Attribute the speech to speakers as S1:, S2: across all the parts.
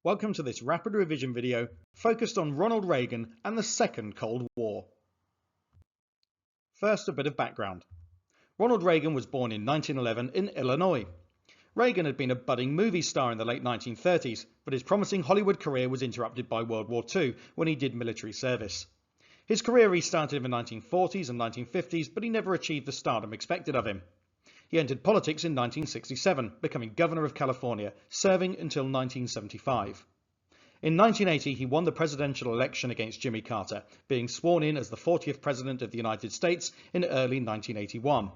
S1: Welcome to this rapid revision video focused on Ronald Reagan and the Second Cold War. First, a bit of background. Ronald Reagan was born in 1911 in Illinois. Reagan had been a budding movie star in the late 1930s, but his promising Hollywood career was interrupted by World War II when he did military service. His career restarted in the 1940s and 1950s, but he never achieved the stardom expected of him. He entered politics in 1967, becoming governor of California, serving until 1975. In 1980, he won the presidential election against Jimmy Carter, being sworn in as the 40th President of the United States in early 1981.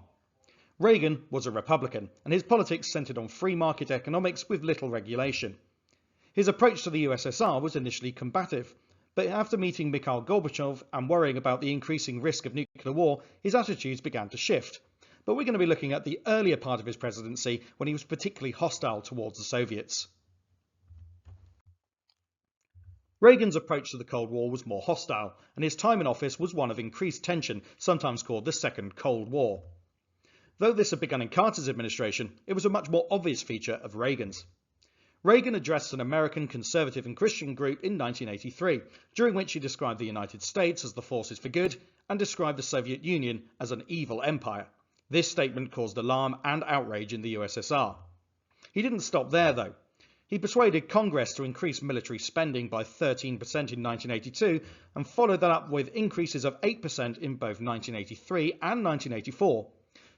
S1: Reagan was a Republican, and his politics centered on free market economics with little regulation. His approach to the USSR was initially combative, but after meeting Mikhail Gorbachev and worrying about the increasing risk of nuclear war, his attitudes began to shift. But we're going to be looking at the earlier part of his presidency when he was particularly hostile towards the Soviets. Reagan's approach to the Cold War was more hostile, and his time in office was one of increased tension, sometimes called the Second Cold War. Though this had begun in Carter's administration, it was a much more obvious feature of Reagan's. Reagan addressed an American conservative and Christian group in 1983, during which he described the United States as the forces for good and described the Soviet Union as an evil empire. This statement caused alarm and outrage in the USSR. He didn't stop there, though. He persuaded Congress to increase military spending by 13% in 1982 and followed that up with increases of 8% in both 1983 and 1984.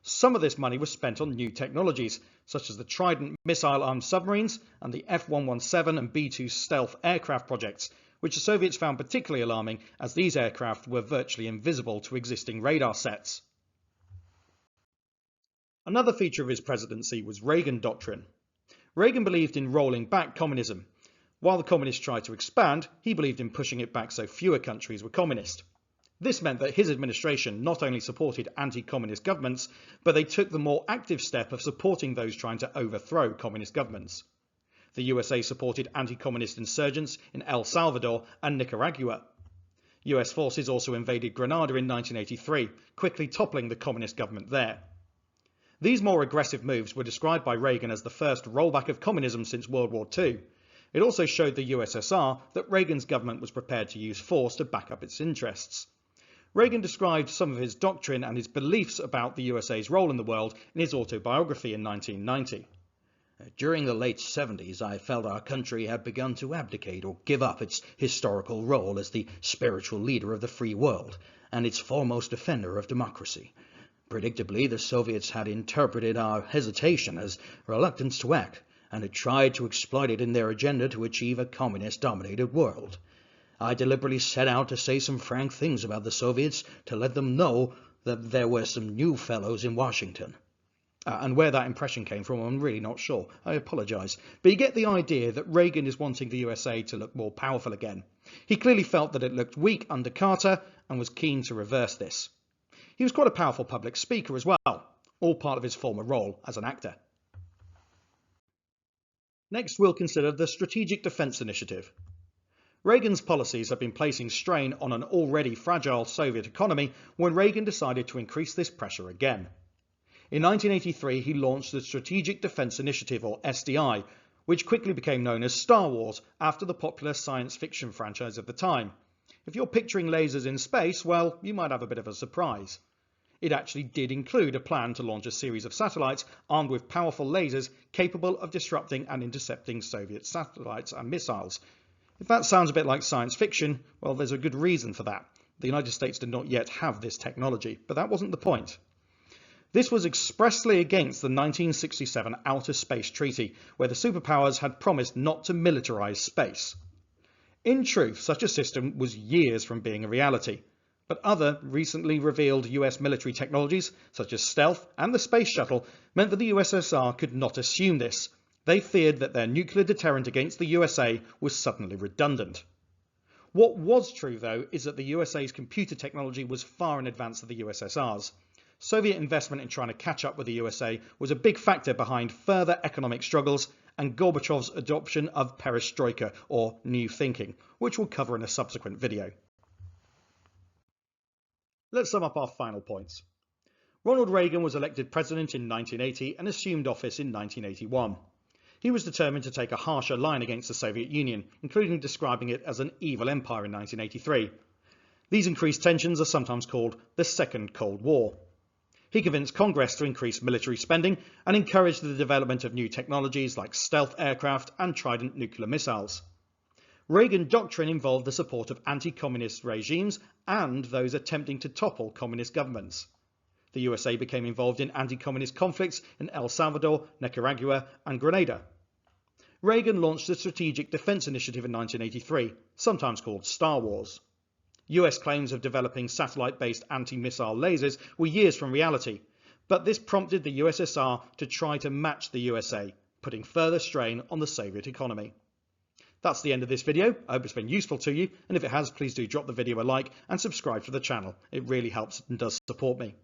S1: Some of this money was spent on new technologies, such as the Trident missile-armed submarines and the F-117 and B-2 stealth aircraft projects, which the Soviets found particularly alarming as these aircraft were virtually invisible to existing radar sets. Another feature of his presidency was Reagan Doctrine. Reagan believed in rolling back communism. While the communists tried to expand, he believed in pushing it back so fewer countries were communist. This meant that his administration not only supported anti-communist governments, but they took the more active step of supporting those trying to overthrow communist governments. The USA supported anti-communist insurgents in El Salvador and Nicaragua. US forces also invaded Grenada in 1983, quickly toppling the communist government there. These more aggressive moves were described by Reagan as the first rollback of communism since World War II. It also showed the USSR that Reagan's government was prepared to use force to back up its interests. Reagan described some of his doctrine and his beliefs about the USA's role in the world in his autobiography in 1990.
S2: During the late 70s, I felt our country had begun to abdicate or give up its historical role as the spiritual leader of the free world and its foremost defender of democracy. Predictably, the Soviets had interpreted our hesitation as reluctance to act and had tried to exploit it in their agenda to achieve a communist-dominated world. I deliberately set out to say some frank things about the Soviets to let them know that there were some new fellows in Washington.
S1: And where that impression came from, I'm really not sure. I apologise. But you get the idea that Reagan is wanting the USA to look more powerful again. He clearly felt that it looked weak under Carter and was keen to reverse this. He was quite a powerful public speaker as well, all part of his former role as an actor. Next, we'll consider the Strategic Defence Initiative. Reagan's policies had been placing strain on an already fragile Soviet economy when Reagan decided to increase this pressure again. In 1983, he launched the Strategic Defence Initiative, or SDI, which quickly became known as Star Wars after the popular science fiction franchise of the time. If you're picturing lasers in space, well, you might have a bit of a surprise. It actually did include a plan to launch a series of satellites armed with powerful lasers capable of disrupting and intercepting Soviet satellites and missiles. If that sounds a bit like science fiction, well, there's a good reason for that. The United States did not yet have this technology, but that wasn't the point. This was expressly against the 1967 Outer Space Treaty, where the superpowers had promised not to militarize space. In truth, such a system was years from being a reality. But other recently revealed US military technologies, such as stealth and the space shuttle, meant that the USSR could not assume this. They feared that their nuclear deterrent against the USA was suddenly redundant. What was true, though, is that the USA's computer technology was far in advance of the USSR's. Soviet investment in trying to catch up with the USA was a big factor behind further economic struggles and Gorbachev's adoption of perestroika, or new thinking, which we'll cover in a subsequent video. Let's sum up our final points. Ronald Reagan was elected president in 1980 and assumed office in 1981. He was determined to take a harsher line against the Soviet Union, including describing it as an evil empire in 1983. These increased tensions are sometimes called the Second Cold War. He convinced Congress to increase military spending and encouraged the development of new technologies like stealth aircraft and Trident nuclear missiles. Reagan Doctrine involved the support of anti-communist regimes and those attempting to topple communist governments. The USA became involved in anti-communist conflicts in El Salvador, Nicaragua and Grenada. Reagan launched the Strategic Defense Initiative in 1983, sometimes called Star Wars. US claims of developing satellite-based anti-missile lasers were years from reality, but this prompted the USSR to try to match the USA, putting further strain on the Soviet economy. That's the end of this video. I hope it's been useful to you, and if it has, please do drop the video a like and subscribe to the channel. It really helps and does support me.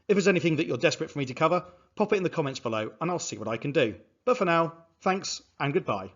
S1: If there's anything that you're desperate for me to cover, pop it in the comments below and I'll see what I can do. But for now, thanks and goodbye.